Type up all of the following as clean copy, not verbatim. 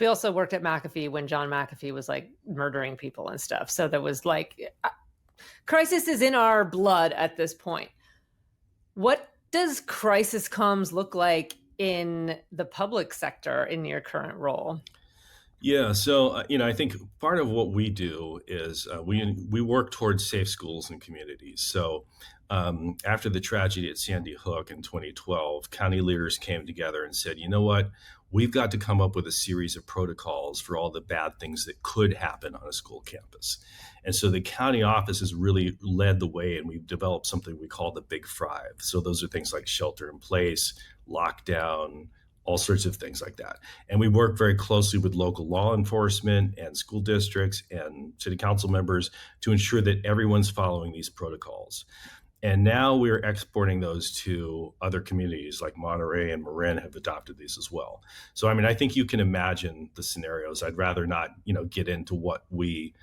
We also worked at McAfee when John McAfee was like murdering people and stuff. So there was like crisis is in our blood at this point. What does crisis comms look like in the public sector in your current role? Yeah, so I think part of what we do is we work towards safe schools and communities. So after the tragedy at Sandy Hook in 2012, county leaders came together and said, you know what, we've got to come up with a series of protocols for all the bad things that could happen on a school campus. And so the county office has really led the way, and we've developed something we call the Big Five. So those are things like shelter in place, lockdown, all sorts of things like that. And we work very closely with local law enforcement and school districts and city council members to ensure that everyone's following these protocols. And now we're exporting those to other communities like Monterey and Marin have adopted these as well. So, I mean, I think you can imagine the scenarios. I'd rather not, get into what we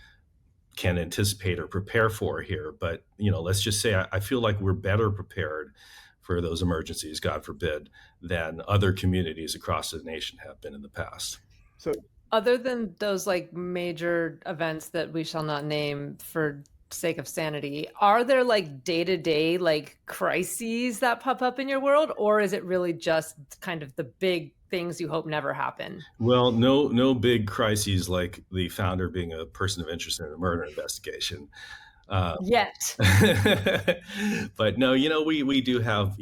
can anticipate or prepare for here. But, let's just say I feel like we're better prepared for those emergencies, God forbid, than other communities across the nation have been in the past. So, Other than those like major events that we shall not name for sake of sanity, are there like day-to-day like crises that pop up in your world, or is it really just kind of the big things you hope never happen? Well, no big crises like the founder being a person of interest in a murder investigation. Uh, Yet. but no, we do have,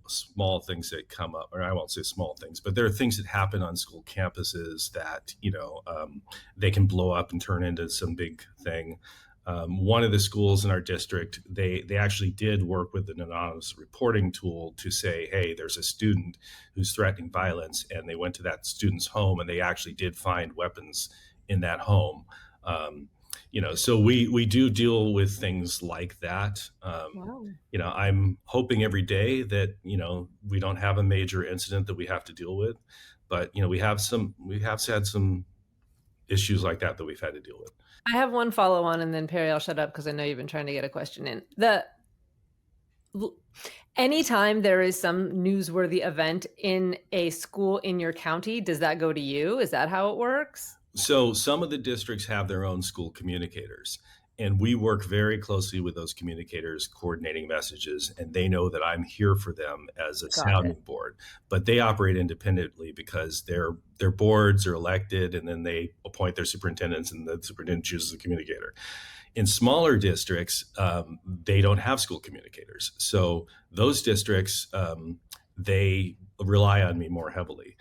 small things that come up, or I won't say small things, but there are things that happen on school campuses that, they can blow up and turn into some big thing. One of the schools in our district, they actually did work with an anonymous reporting tool to say, hey, there's a student who's threatening violence, and they went to that student's home and they actually did find weapons in that home. So we do deal with things like that. Wow. I'm hoping every day that we don't have a major incident that we have to deal with, but we have had some issues like that we've had to deal with. I have one follow on, and then Perry, I'll shut up because I know you've been trying to get a question in. Anytime there is some newsworthy event in a school in your county, does that go to you? Is that how it works? So some of the districts have their own school communicators, and we work very closely with those communicators coordinating messages, and they know that I'm here for them as a Got sounding it. board. But they operate independently because their boards are elected, and then they appoint their superintendents, and the superintendent chooses the communicator. In smaller districts, they don't have school communicators. So those districts, they rely on me more heavily.